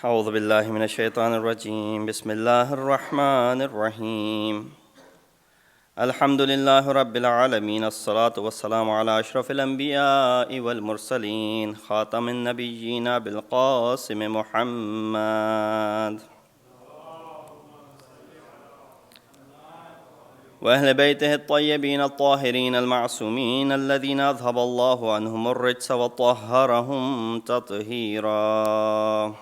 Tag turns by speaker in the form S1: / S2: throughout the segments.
S1: أعوذ بالله من الشيطان الرجيم بسم الله الرحمن الرحيم الحمد لله رب العالمين الصلاة والسلام على أشرف الأنبياء والمرسلين خاتم النبيين بالقاسم محمد وأهل بيته الطيبين الطاهرين المعصومين الذين أذهب الله عنهم الرجس وطهرهم تطهيرا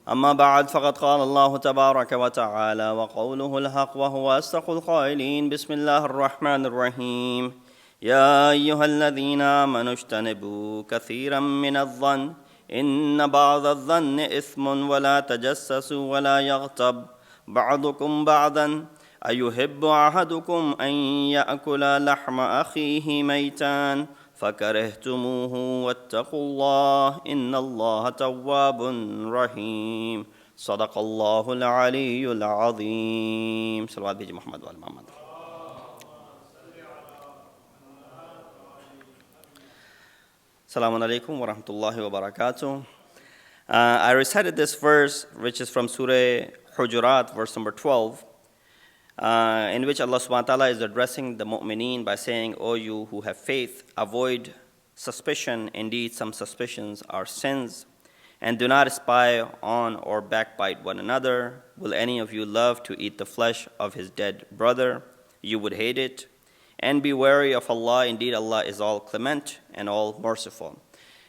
S1: أما بعد فقد قال الله تبارك وتعالى وقوله الحق وهو أصدق القائلين بسم الله الرحمن الرحيم يا أيها الذين آمنوا اجتنبوا كثيرا من الظن إن بعض الظن إثم ولا تجسسوا ولا يغتب بعضكم بعضا أيحب أحدكم أن يأكل لحم أخيه ميتا فكرهتموه واتقوا الله إن الله تواب رحيم صدق الله العلي العظيم صلوات بيجي محمد وآل محمد. Assalamu alaikum wa rahmatullahi wa barakatuh. I recited this verse, which is from Surah Hujurat, verse number 12, in which Allah subhanahu wa ta'ala is addressing the mu'mineen by saying, O you who have faith, avoid suspicion. Indeed, some suspicions are sins. And do not spy on or backbite one another. Will any of you love to eat the flesh of his dead brother? You would hate it. And be wary of Allah. Indeed, Allah is all clement and all merciful.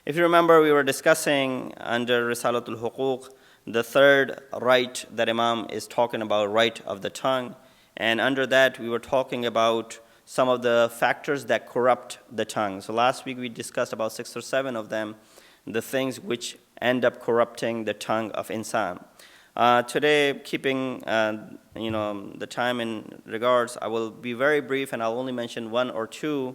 S1: If you remember, we were discussing under Risalatul Huquq, the third right that Imam is talking about, right of the tongue. And under that, we were talking about some of the factors that corrupt the tongue. So last week, we discussed about 6 or 7 of them, the things which end up corrupting the tongue of insan. Today, keeping the time in regards, I will be very brief, and I'll only mention 1 or 2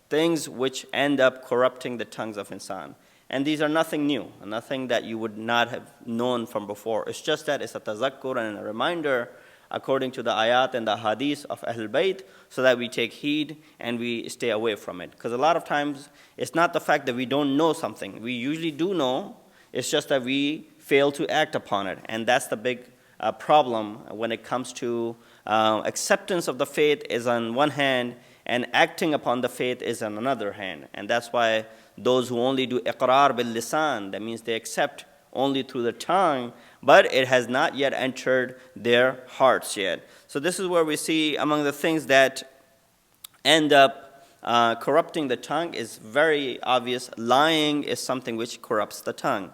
S1: things which end up corrupting the tongues of insan. And these are nothing new, nothing that you would not have known from before. It's just that it's a tazakkur and a reminder according to the ayat and the hadith of Ahlul Bayt, so that we take heed and we stay away from it. Because a lot of times, it's not the fact that we don't know something. We usually do know, it's just that we fail to act upon it. And that's the big problem when it comes to acceptance of the faith is on one hand, and acting upon the faith is on another hand. And that's why those who only do iqrar bil lisan, that means they accept only through the tongue, but it has not yet entered their hearts yet. So this is where we see among the things that end up corrupting the tongue is very obvious. Lying is something which corrupts the tongue.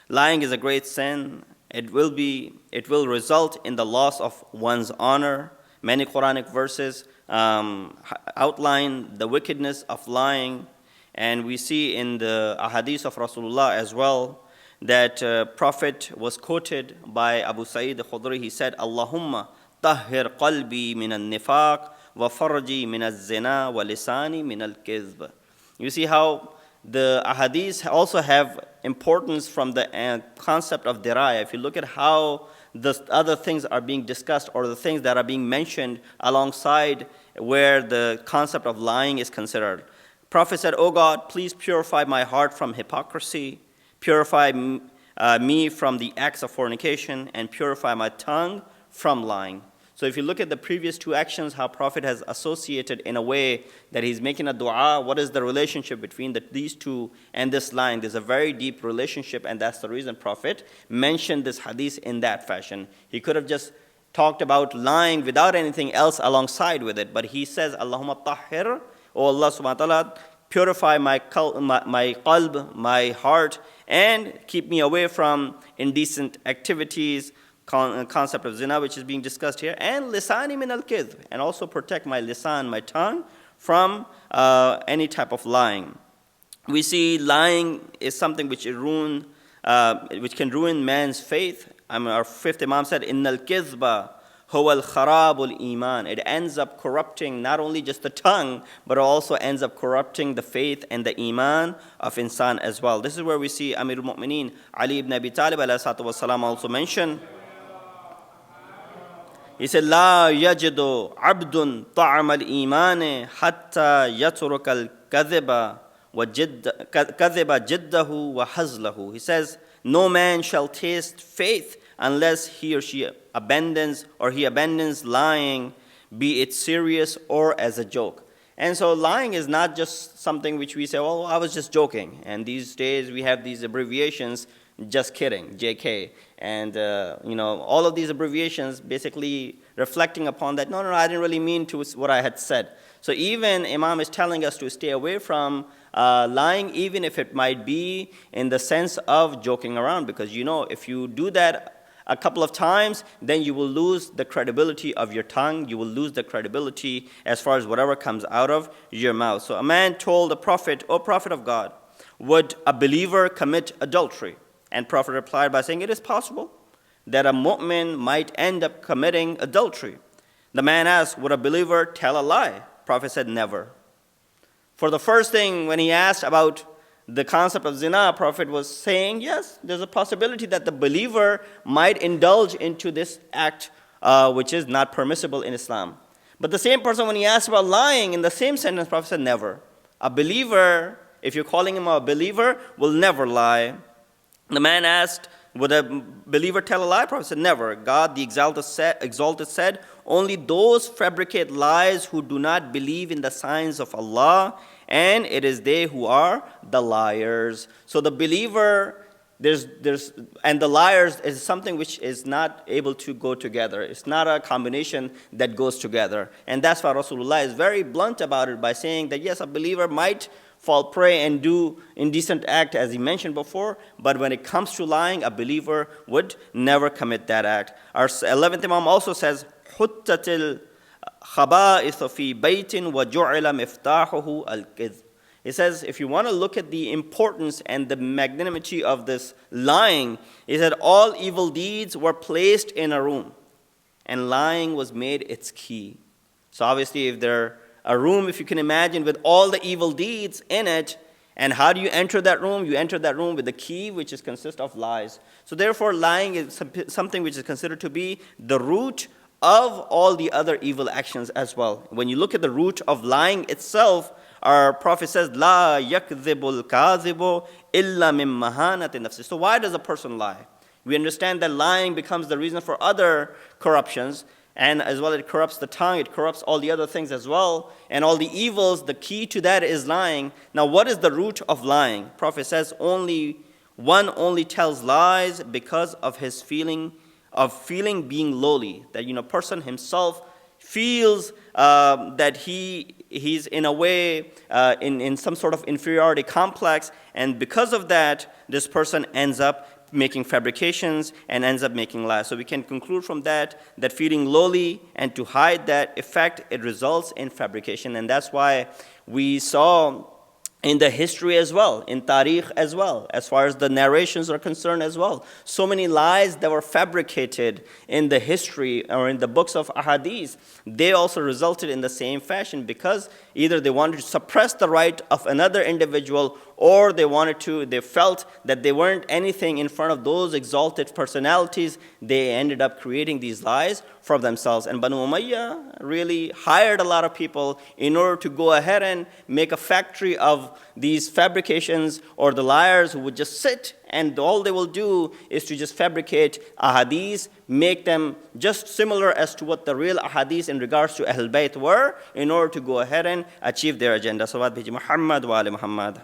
S1: Lying is a great sin. It will result in the loss of one's honor. Many Quranic verses outline the wickedness of lying. And we see in the ahadith of Rasulullah as well that Prophet was quoted by Abu Sa'id al-Khudri. He said, Allahumma tahhir qalbi min al-nifaq wa farji min al-zina wa lisani min al-kizb. You see how the ahadith also have importance from the concept of diraya. If you look at how the other things are being discussed, or the things that are being mentioned alongside where the concept of lying is considered. Prophet said, O God, please purify my heart from hypocrisy, purify me from the acts of fornication, and purify my tongue from lying. So if you look at the previous 2 actions, how Prophet has associated in a way that he's making a dua, what is the relationship between these 2 and this lying? There's a very deep relationship, and that's the reason Prophet mentioned this hadith in that fashion. He could have just talked about lying without anything else alongside with it, but he says, Allahumma tahhir, O Allah subhanahu wa ta'ala, purify my qalb, my heart, and keep me away from indecent activities, concept of zina, which is being discussed here, and lisani min al-kidhb, and also protect my lisan, my tongue, from any type of lying. We see lying is something which can ruin man's faith. Our 5th Imam said, Innal kidhba huwa al-kharabul iman. It ends up corrupting not only just the tongue, but it also ends up corrupting the faith and the iman of insan as well. This is where we see Amir al-Mu'mineen Ali ibn Abi Talib alayhi salatu wasalam also mentioned. He said, La yajidu abdun ta'am al-imani hatta yatruk al-kadhiba كَذِبَ جِدَّهُ وَحَزْلَهُ. He says, no man shall taste faith unless he or she abandons or he abandons lying, be it serious or as a joke. And so lying is not just something which we say, oh, I was just joking. And these days we have these abbreviations, just kidding, JK. And, all of these abbreviations basically reflecting upon that, no, I didn't really mean to what I had said. So even Imam is telling us to stay away from lying, even if it might be in the sense of joking around. Because, if you do that a couple of times, then you will lose the credibility of your tongue. You will lose the credibility as far as whatever comes out of your mouth. So a man told the Prophet, O Prophet of God, would a believer commit adultery? And Prophet replied by saying, it is possible that a mu'min might end up committing adultery. The man asked, would a believer tell a lie? Prophet said, never. For the first thing, when he asked about the concept of zina, Prophet was saying, yes, there's a possibility that the believer might indulge into this act, which is not permissible in Islam. But the same person, when he asked about lying, in the same sentence, Prophet said, never. A believer, if you're calling him a believer, will never lie. The man asked, would a believer tell a lie? Prophet said, never. God, the exalted said, only those fabricate lies who do not believe in the signs of Allah, and it is they who are the liars. So the believer, and the liars is something which is not able to go together. It's not a combination that goes together. And that's why Rasulullah is very blunt about it by saying that yes, a believer might fall prey and do indecent act, as he mentioned before, but when it comes to lying, a believer would never commit that act. Our 11th Imam also says, حُتَّتِ الْخَبَائِثُ فِي بَيْتٍ وَجُعِلَ مِفْتَاحُهُ الْكِذْبِ. He says, if you want to look at the importance and the magnanimity of this lying, he said all evil deeds were placed in a room, and lying was made its key. So obviously, if there a room, if you can imagine, with all the evil deeds in it, and how do you enter that room? You enter that room with the key, which is consists of lies. So therefore, lying is something which is considered to be the root of all the other evil actions as well. When you look at the root of lying itself, our Prophet says, "La yakdhibul kazibu illa min mahanati nafsi." So why does a person lie? We understand that lying becomes the reason for other corruptions, and as well it corrupts the tongue, it corrupts all the other things as well, and all the evils. The key to that is lying. Now, what is the root of lying? Prophet says, one only tells lies because of his feeling being lowly. That person himself feels that he's in a way in some sort of inferiority complex, and because of that, this person ends up making fabrications and ends up making lies. So we can conclude from that feeling lowly, and to hide that effect, it results in fabrication. And that's why we saw in the history as well, in Tariq as well, as far as the narrations are concerned as well, so many lies that were fabricated in the history or in the books of ahadith, they also resulted in the same fashion, because either they wanted to suppress the right of another individual, or they felt that they weren't anything in front of those exalted personalities. They ended up creating these lies for themselves. And Banu Umayyah really hired a lot of people in order to go ahead and make a factory of these fabrications, or the liars who would just sit and all they will do is to just fabricate ahadith, make them just similar as to what the real ahadith in regards to Ahl Bayt were, in order to go ahead and achieve their agenda. Salawat biji Muhammad wa ali Muhammad.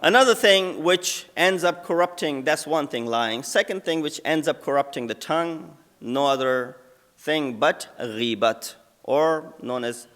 S1: Another thing which ends up corrupting, that's one thing, lying. Second thing which ends up corrupting the tongue, no other thing but ghibat, or known as,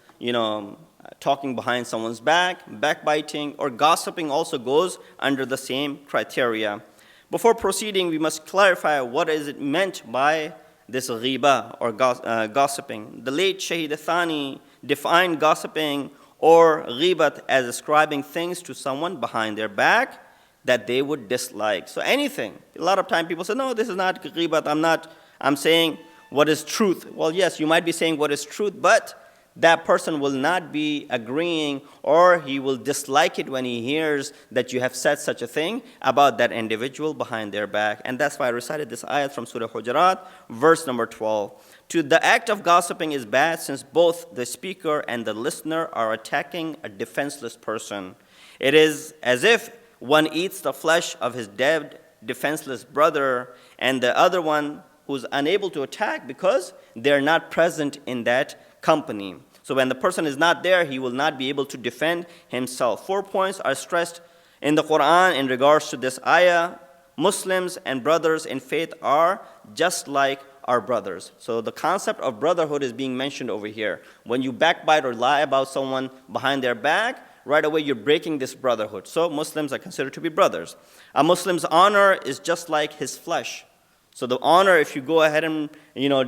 S1: talking behind someone's back, backbiting, or gossiping also goes under the same criteria. Before proceeding, we must clarify what is it meant by this ghiba, or gossiping. The late Shahid Thani defined gossiping or ghibat as ascribing things to someone behind their back that they would dislike. So anything. A lot of time people say, no, this is not ghibat, I'm saying what is truth. Well, yes, you might be saying what is truth, but that person will not be agreeing, or he will dislike it when he hears that you have said such a thing about that individual behind their back. And that's why I recited this ayat from Surah Hujurat, verse number 12. The act of gossiping is bad, since both the speaker and the listener are attacking a defenseless person. It is as if one eats the flesh of his dead, defenseless brother, and the other one who's unable to attack because they're not present in that company. So when the person is not there, he will not be able to defend himself. 4 points are stressed in the Quran in regards to this ayah. Muslims and brothers in faith are just like our brothers. So the concept of brotherhood is being mentioned over here. When you backbite or lie about someone behind their back, right away you're breaking this brotherhood. So Muslims are considered to be brothers. A Muslim's honor is just like his flesh. So the honor, if you go ahead and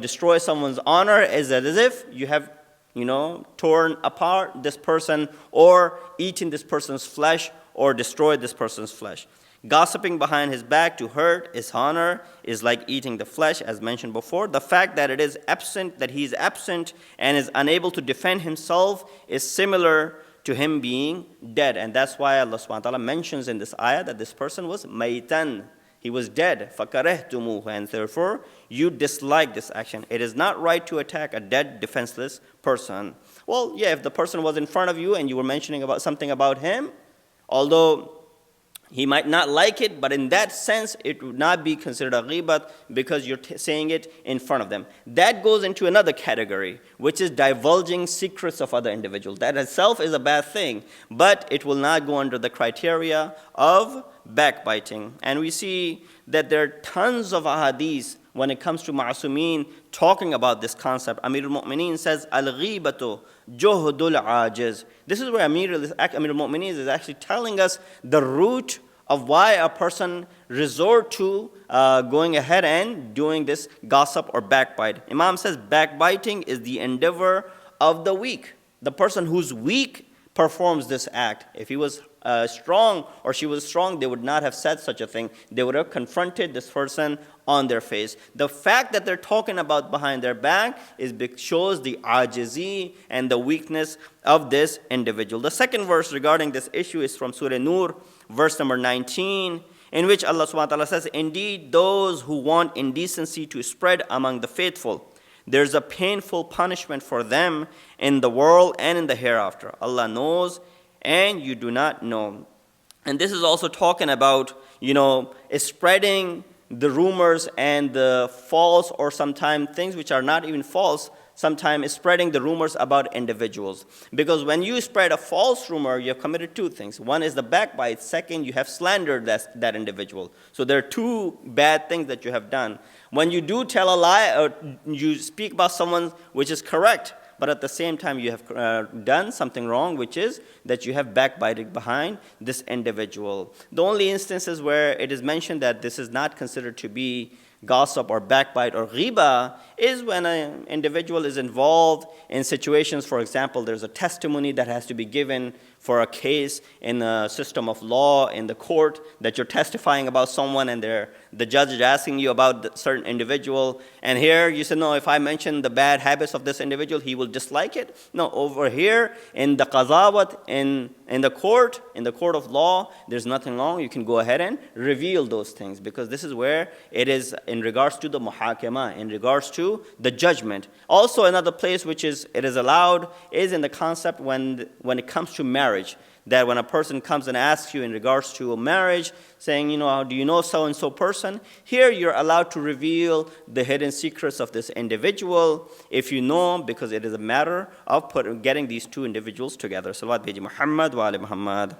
S1: destroy someone's honor, is as if you have torn apart this person, or eaten this person's flesh, or destroyed this person's flesh. Gossiping behind his back to hurt his honor is like eating the flesh, as mentioned before. The fact that he is absent and is unable to defend himself is similar to him being dead. And that's why Allah subhanahu wa ta'ala mentions in this ayah that this person was maytan. He was dead. فَكَرَهْتُمُوهُ. And therefore, you dislike this action. It is not right to attack a dead, defenseless person. Well, yeah, if the person was in front of you and you were mentioning about something about him, although he might not like it, but in that sense, it would not be considered a ghibat because you're saying it in front of them. That goes into another category, which is divulging secrets of other individuals. That itself is a bad thing, but it will not go under the criteria of backbiting. And we see that there are tons of ahadith when it comes to ma'asumeen talking about this concept. Amir al-Mu'mineen says, al-ghibatu juhdul ajiz. This is where Amir al-Mu'mineen is actually telling us the root of why a person resort to going ahead and doing this gossip or backbite. Imam says backbiting is the endeavor of the weak. The person who's weak performs this act. If he was strong or she was strong, they would not have said such a thing. They would have confronted this person on their face. The fact that they're talking about behind their back shows the ajizi and the weakness of this individual. The second verse regarding this issue is from Surah Nur, verse number 19, in which Allah subhanahu wa ta'ala says, indeed, those who want indecency to spread among the faithful, there's a painful punishment for them in the world and in the hereafter. Allah knows and you do not know. And this is also talking about, spreading the rumors and the false, or sometimes things which are not even false, sometimes spreading the rumors about individuals. Because when you spread a false rumor, you have committed two things. One is the backbite. Second, you have slandered that individual. So there are two bad things that you have done. When you do tell a lie, or you speak about someone which is correct, but at the same time you have done something wrong, which is that you have backbited behind this individual. The only instances where it is mentioned that this is not considered to be gossip or backbite or ghiba is when an individual is involved in situations, for example, there's a testimony that has to be given for a case in a system of law in the court, that you're testifying about someone and the judge is asking you about a certain individual, and here you say, no, if I mention the bad habits of this individual, he will dislike it. No, over here in the qazawat, in the court of law, there's nothing wrong. You can go ahead and reveal those things, because this is where it is in regards to the muhakama, in regards to the judgment. Also another place which it is allowed is in the concept when it comes to marriage, that when a person comes and asks you in regards to a marriage, saying, do you know so-and-so person? Here you're allowed to reveal the hidden secrets of this individual if you know, because it is a matter of getting these two individuals together. Salawat bi Muhammad wa ali Muhammad.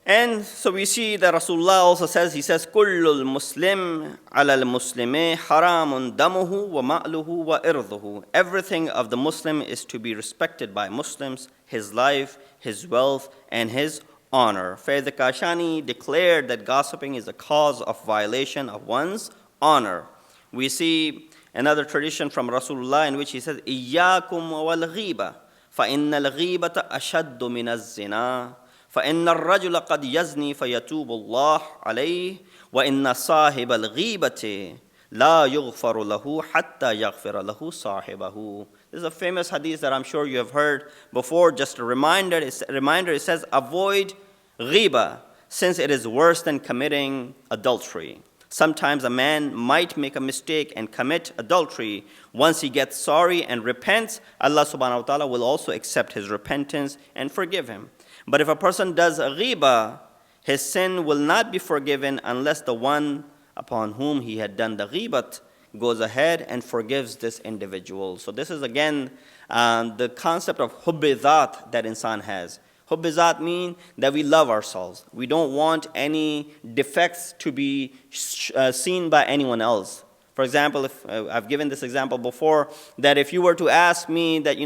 S1: And so we see that Rasulullah also says, he says, Kullul Muslim ala al-Muslimi haramun damuhu wa ma'luhu wa irduhu. Everything of the Muslim is to be respected by Muslims, his life, his wealth, and his honor. Fayyad Kashani declared that gossiping is a cause of violation of one's honor. We see another tradition from Rasulullah in which he says, Iyyakum wal ghiba, fa inna al-ghibata ashaddu min az-zina. فإن الرجل قد يزني فيتوب الله عليه وإن صاحب الغيبة لا يغفر له حتى يغفر له صاحبه. This is a famous hadith that I'm sure you have heard before. Just a reminder, it says, avoid ghiba, since it is worse than committing adultery. Sometimes a man might make a mistake and commit adultery. Once he gets sorry and repents, Allah subhanahu wa ta'ala will also accept his repentance and forgive him. But if a person does a ghiba, his sin will not be forgiven unless the one upon whom he had done the ghibat goes ahead and forgives this individual. So this is again the concept of hubbi dhat that insan has. Hubbi dhat means that we love ourselves. We don't want any defects to be seen by anyone else. For example, if I've given this example before, that if you were to ask me that,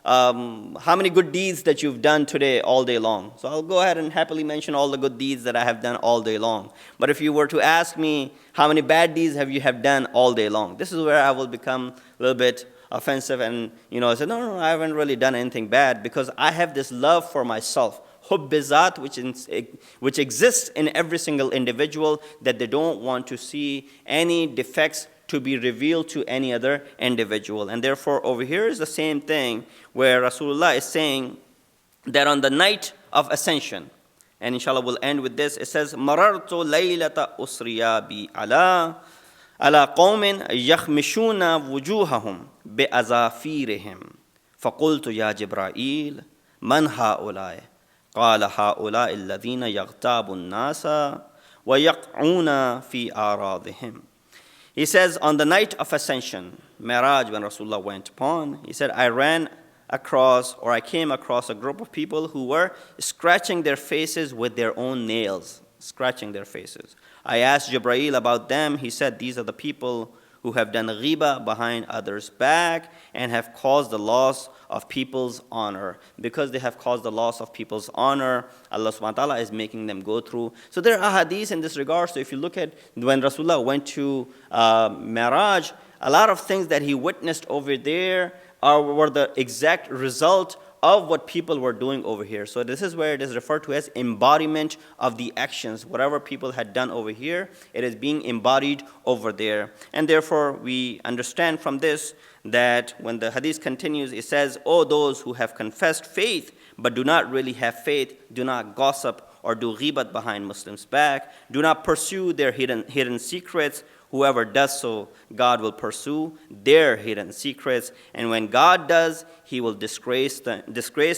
S1: how many good deeds that you've done today all day long. So I'll go ahead and happily mention all the good deeds that I have done all day long. But if you were to ask me how many bad deeds you have done all day long, this is where I will become a little bit offensive and, I say, no, I haven't really done anything bad, because I have this love for myself. Hubbi dhat, which exists in every single individual, that they don't want to see any defects to be revealed to any other individual. And therefore, over here is the same thing, where Rasulullah is saying that on the night of ascension, and inshallah we'll end with this, it says, مَرَرْتُ لَيْلَةَ أُسْرِيَا بِي عَلَى قَوْمٍ يَخْمِشُونَ وُجُوهَهُمْ بِأَزَافِيرِهِمْ فَقُلْتُ يَا جِبْرَائِيلَ مَنْ هَؤُلَاءِ قال هؤلاء الذين يغتاب الناس ويقعون في أعراضهم. He says, on the night of ascension, Miraj, when Rasulullah went upon, he said, I came across a group of people who were scratching their faces with their own nails, scratching their faces. I asked Jibreel about them. He said, these are the people who have done ghiba behind others' back and have caused the loss of people's honor. Because they have caused the loss of people's honor, Allah subhanahu wa ta'ala is making them go through. So there are hadiths in this regard. So if you look at when Rasulullah went to Miraj, a lot of things that he witnessed over there were the exact result of what people were doing over here. So this is where it is referred to as embodiment of the actions. Whatever people had done over here, it is being embodied over there. And therefore, we understand from this that when the hadith continues, it says, "O those who have confessed faith but do not really have faith, do not gossip or do ghibat behind Muslims' back. Do not pursue their hidden secrets. Whoever does so, God will pursue their hidden secrets. And when God does, he will disgrace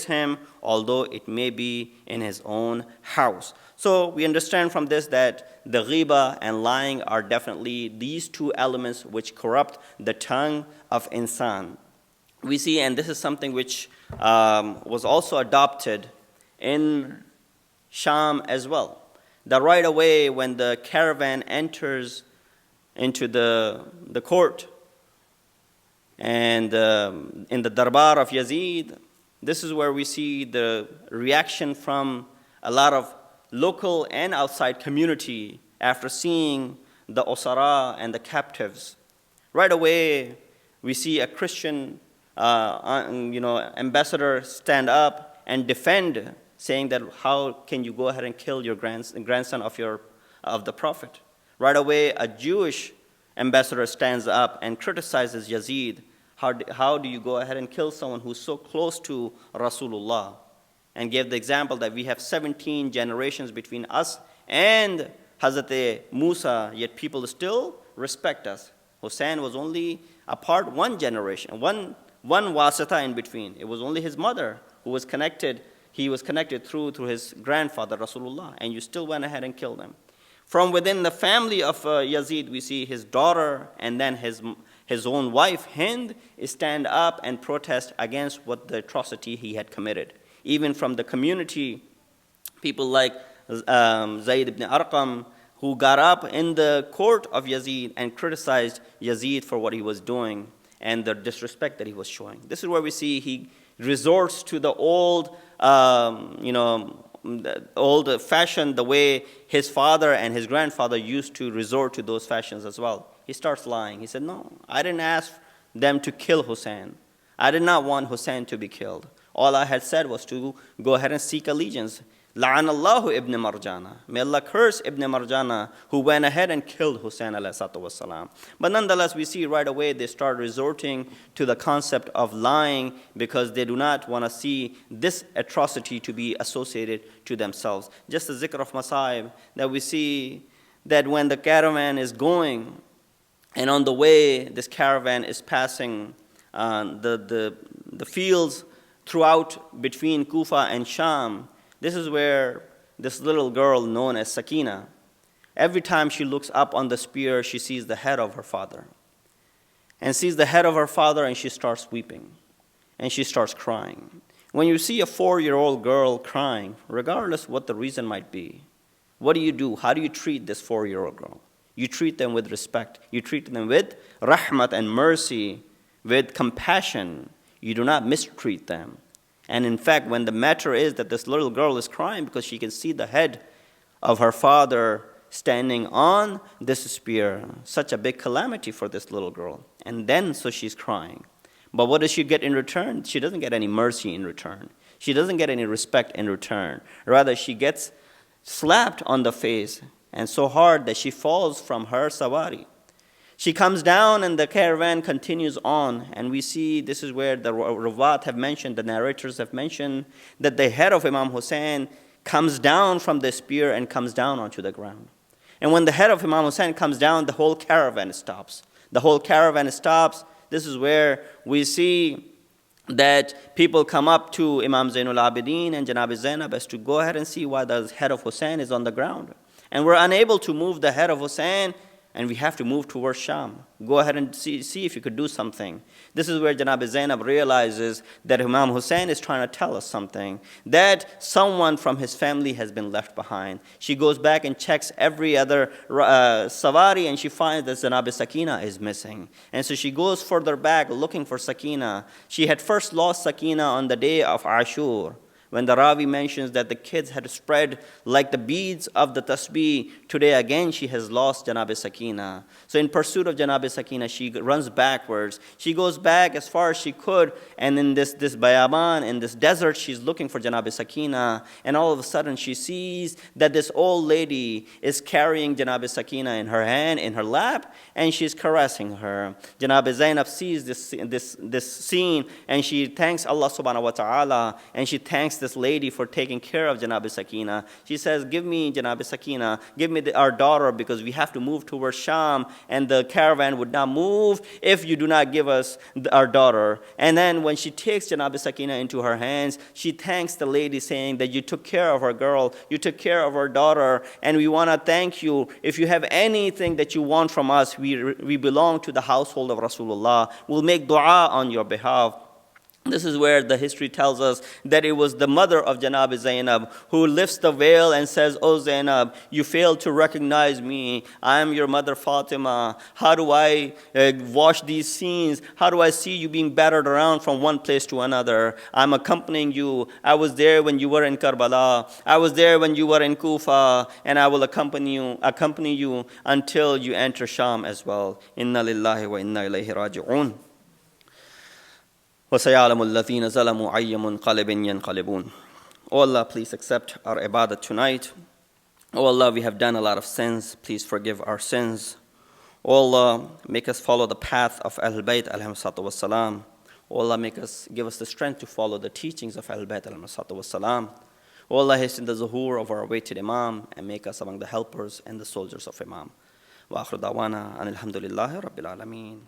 S1: him, although it may be in his own house." So we understand from this that the ghiba and lying are definitely these two elements which corrupt the tongue of insan. We see, and this is something which was also adopted in Sham as well, that right away when the caravan enters into the court and in the darbar of Yazid, this is where we see the reaction from a lot of local and outside community after seeing the osara and the captives. Right away, we see a Christian ambassador stand up and defend, saying that how can you go ahead and kill your grandson of the Prophet? Right away, a Jewish ambassador stands up and criticizes Yazid. How do you go ahead and kill someone who's so close to Rasulullah? And gave the example that we have 17 generations between us and Hazrat Musa, yet people still respect us. Hussein was only apart one generation, one wasita in between. It was only his mother who was connected. He was connected through his grandfather, Rasulullah, and you still went ahead and killed him. From within the family of Yazid, we see his daughter and then his own wife, Hind, stand up and protest against what the atrocity he had committed. Even from the community, people like Zayd ibn Arqam, who got up in the court of Yazid and criticized Yazid for what he was doing and the disrespect that he was showing. This is where we see he resorts to the old fashion, the way his father and his grandfather used to resort to those fashions as well. He starts lying. He said, no, I didn't ask them to kill Hussein. I did not want Hussein to be killed. All I had said was to go ahead and seek allegiance. La'anallahu ibn Marjana. May Allah curse Ibn Marjana, who went ahead and killed Hussein alayhi wasalam. But nonetheless, we see right away they start resorting to the concept of lying because they do not want to see this atrocity to be associated to themselves. Just the zikr of Masaib, that we see that when the caravan is going, and on the way this caravan is passing the fields throughout between Kufa and Sham, this is where this little girl known as Sakina, every time she looks up on the spear, she sees the head of her father. And sees the head of her father, and she starts weeping. And she starts crying. When you see a 4-year-old girl crying, regardless what the reason might be, what do? How do you treat this 4-year-old girl? You treat them with respect. You treat them with rahmat and mercy, with compassion. You do not mistreat them. And in fact, when the matter is that this little girl is crying because she can see the head of her father standing on this spear, such a big calamity for this little girl. And then, so she's crying. But what does she get in return? She doesn't get any mercy in return. She doesn't get any respect in return. Rather, she gets slapped on the face, and so hard that she falls from her sawari. She comes down and the caravan continues on, and we see this is where the Rawat have mentioned, the narrators have mentioned, that the head of Imam Hussein comes down from the spear and comes down onto the ground. And when the head of Imam Hussein comes down, the whole caravan stops. The whole caravan stops. This is where we see that people come up to Imam Zainul Abidin and Janab Zainab as to go ahead and see why the head of Hussein is on the ground. And we're unable to move the head of Hussein, and we have to move towards Sham. Go ahead and see if you could do something. This is where Janab Zainab realizes that Imam Hussein is trying to tell us something, that someone from his family has been left behind. She goes back and checks every other savari, and she finds that Janab Sakina is missing. And so she goes further back looking for Sakina. She had first lost Sakina on the day of Ashur, when the Ravi mentions that the kids had spread like the beads of the tasbih. Today again she has lost Janab Sakina. So in pursuit of Janab Sakina, she runs backwards. She goes back as far as she could, and in this bayaban, in this desert, she's looking for Janab Sakina. And all of a sudden she sees that this old lady is carrying Janab Sakina in her hand, in her lap, and she's caressing her. Janab Zainab sees this scene, and she thanks Allah subhanahu wa ta'ala, and she thanks this lady for taking care of Janab Sakina. She says, give me Janab Sakina, give me our daughter, because we have to move towards Sham, and the caravan would not move if you do not give us our daughter. And then when she takes Janab Sakina into her hands, she thanks the lady, saying that you took care of our girl, you took care of our daughter, and we want to thank you. If you have anything that you want from us, we belong to the household of Rasulullah. We'll make dua on your behalf. This is where the history tells us that it was the mother of Janab Zainab who lifts the veil and says, "Oh Zainab, you failed to recognize me. I am your mother Fatima. How do I watch these scenes? How do I see you being battered around from one place to another? I'm accompanying you. I was there when you were in Karbala. I was there when you were in Kufa, and I will accompany you until you enter Sham as well. Inna lillahi wa inna ilayhi raji'un. وَسَيَعْلَمُ الَّذِينَ ظَلَمُوا أَيَّ مُنْقَلِبٍ يَنْقَلِبُونَ. Oh Allah, please accept our ibadah tonight. Oh Allah, we have done a lot of sins. Please forgive our sins. Oh Allah, make us follow the path of Ahlul Bayt alayhim salatu wassalam. Oh Allah, give us the strength to follow the teachings of Ahlul Bayt alayhim salatu wassalam. Oh Allah, hasten the zuhur of our awaited Imam and make us among the helpers and the soldiers of Imam. Wa akhir da'wana anil hamdulillahi rabbil alameen.